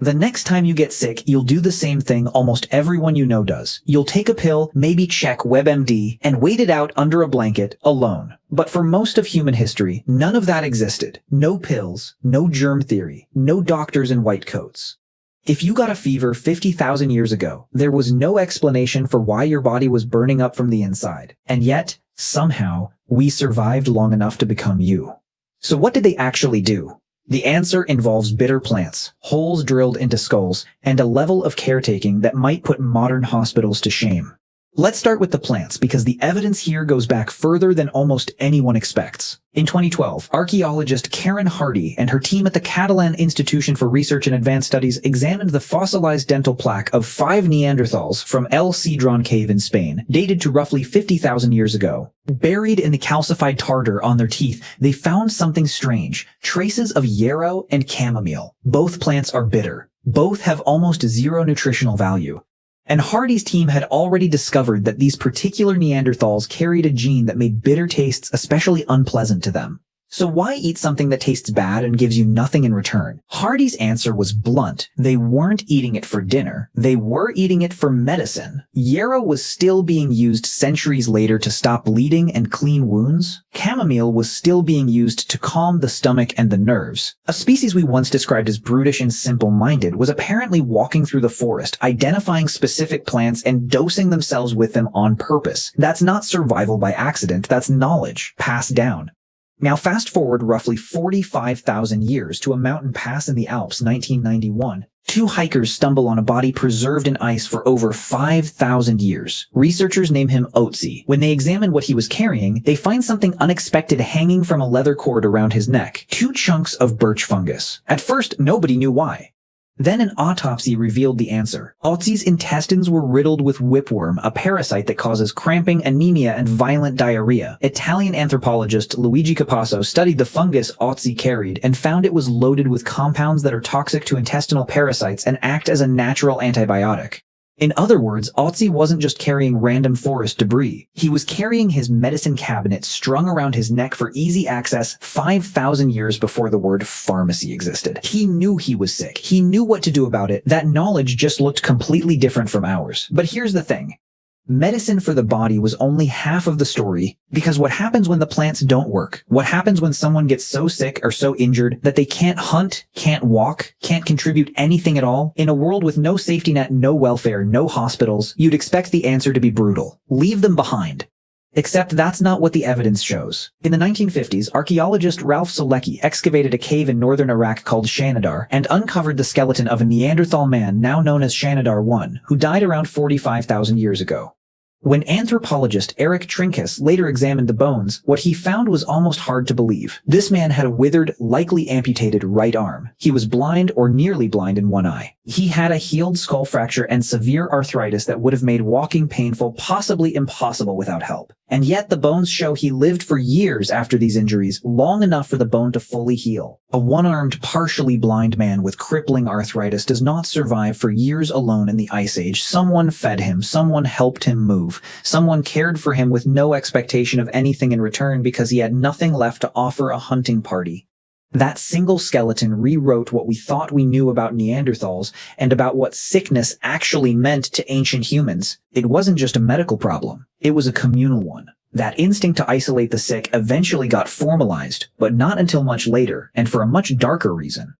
The next time you get sick, you'll do the same thing almost everyone you know does. You'll take a pill, maybe check WebMD, and wait it out under a blanket, alone. But for most of human history, none of that existed. No pills, no germ theory, no doctors in white coats. If you got a fever 50,000 years ago, there was no explanation for why your body was burning up from the inside. And yet, somehow, we survived long enough to become you. So what did they actually do? The answer involves bitter plants, holes drilled into skulls, and a level of caretaking that might put modern hospitals to shame. Let's start with the plants, because the evidence here goes back further than almost anyone expects. In 2012, archaeologist Karen Hardy and her team at the Catalan Institution for Research and Advanced Studies examined the fossilized dental plaque of 5 Neanderthals from El Cedron Cave in Spain, dated to roughly 50,000 years ago. Buried in the calcified tartar on their teeth, they found something strange, traces of yarrow and chamomile. Both plants are bitter. Both have almost zero nutritional value. And Hardy's team had already discovered that these particular Neanderthals carried a gene that made bitter tastes especially unpleasant to them. So why eat something that tastes bad and gives you nothing in return? Hardy's answer was blunt. They weren't eating it for dinner. They were eating it for medicine. Yarrow was still being used centuries later to stop bleeding and clean wounds. Chamomile was still being used to calm the stomach and the nerves. A species we once described as brutish and simple-minded was apparently walking through the forest, identifying specific plants and dosing themselves with them on purpose. That's not survival by accident. That's knowledge passed down. Now fast forward roughly 45,000 years to a mountain pass in the Alps, 1991. 2 hikers stumble on a body preserved in ice for over 5,000 years. Researchers name him Otzi. When they examine what he was carrying, they find something unexpected hanging from a leather cord around his neck. 2 chunks of birch fungus. At first, nobody knew why. Then an autopsy revealed the answer. Otzi's intestines were riddled with whipworm, a parasite that causes cramping, anemia, and violent diarrhea. Italian anthropologist Luigi Capasso studied the fungus Otzi carried and found it was loaded with compounds that are toxic to intestinal parasites and act as a natural antibiotic. In other words, Otzi wasn't just carrying random forest debris. He was carrying his medicine cabinet strung around his neck for easy access 5,000 years before the word pharmacy existed. He knew he was sick. He knew what to do about it. That knowledge just looked completely different from ours. But here's the thing. Medicine for the body was only half of the story, because what happens when the plants don't work? What happens when someone gets so sick or so injured that they can't hunt, can't walk, can't contribute anything at all? In a world with no safety net, no welfare, no hospitals, you'd expect the answer to be brutal. Leave them behind. Except that's not what the evidence shows. In the 1950s, archaeologist Ralph Solecki excavated a cave in northern Iraq called Shanidar and uncovered the skeleton of a Neanderthal man now known as Shanidar I, who died around 45,000 years ago. When anthropologist Eric Trinkus later examined the bones, what he found was almost hard to believe. This man had a withered, likely amputated right arm. He was blind or nearly blind in one eye. He had a healed skull fracture and severe arthritis that would have made walking painful, possibly impossible without help. And yet the bones show he lived for years after these injuries, long enough for the bone to fully heal. A one-armed, partially blind man with crippling arthritis does not survive for years alone in the Ice Age. Someone fed him, someone helped him move, someone cared for him with no expectation of anything in return because he had nothing left to offer a hunting party. That single skeleton rewrote what we thought we knew about Neanderthals and about what sickness actually meant to ancient humans. It wasn't just a medical problem. It was a communal one. That instinct to isolate the sick eventually got formalized, but not until much later, and for a much darker reason.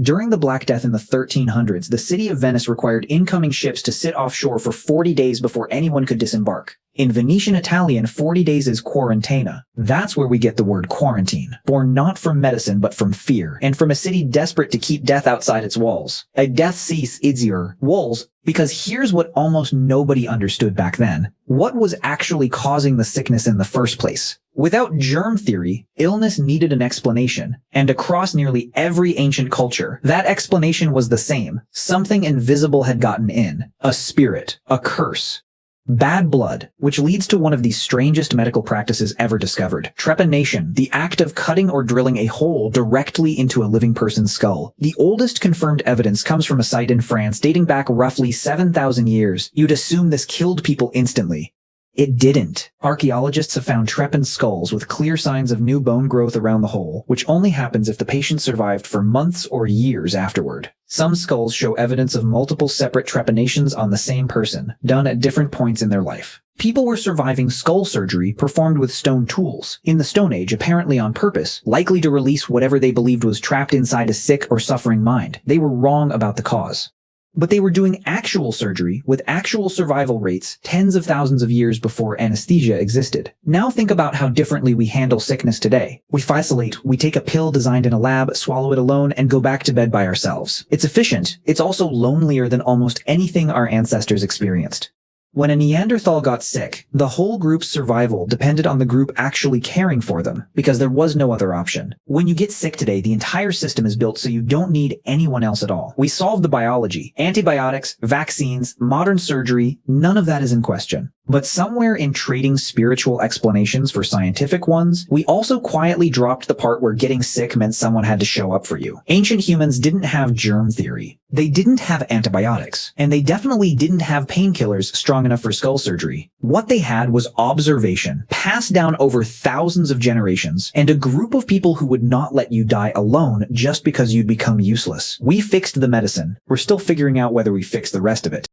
During the Black Death in the 1300s, the city of Venice required incoming ships to sit offshore for 40 days before anyone could disembark. In Venetian Italian, 40 days is quarantena. That's where we get the word quarantine, born not from medicine but from fear, and from a city desperate to keep death outside its walls. A death cease idzier, walls, because here's what almost nobody understood back then. What was actually causing the sickness in the first place? Without germ theory, illness needed an explanation, and across nearly every ancient culture, that explanation was the same. Something invisible had gotten in. A spirit. A curse. Bad blood, which leads to one of the strangest medical practices ever discovered. Trepanation, the act of cutting or drilling a hole directly into a living person's skull. The oldest confirmed evidence comes from a site in France dating back roughly 7,000 years. You'd assume this killed people instantly. It didn't. Archaeologists have found trepanned skulls with clear signs of new bone growth around the hole, which only happens if the patient survived for months or years afterward. Some skulls show evidence of multiple separate trepanations on the same person, done at different points in their life. People were surviving skull surgery performed with stone tools, in the Stone Age apparently on purpose, likely to release whatever they believed was trapped inside a sick or suffering mind. They were wrong about the cause. But they were doing actual surgery with actual survival rates tens of thousands of years before anesthesia existed. Now think about how differently we handle sickness today. We isolate, we take a pill designed in a lab, swallow it alone, and go back to bed by ourselves. It's efficient. It's also lonelier than almost anything our ancestors experienced. When a Neanderthal got sick, the whole group's survival depended on the group actually caring for them, because there was no other option. When you get sick today, the entire system is built so you don't need anyone else at all. We solved the biology. Antibiotics, vaccines, modern surgery, none of that is in question. But somewhere in trading spiritual explanations for scientific ones, we also quietly dropped the part where getting sick meant someone had to show up for you. Ancient humans didn't have germ theory. They didn't have antibiotics. And they definitely didn't have painkillers strong enough for skull surgery. What they had was observation, passed down over thousands of generations, and a group of people who would not let you die alone just because you'd become useless. We fixed the medicine. We're still figuring out whether we fixed the rest of it.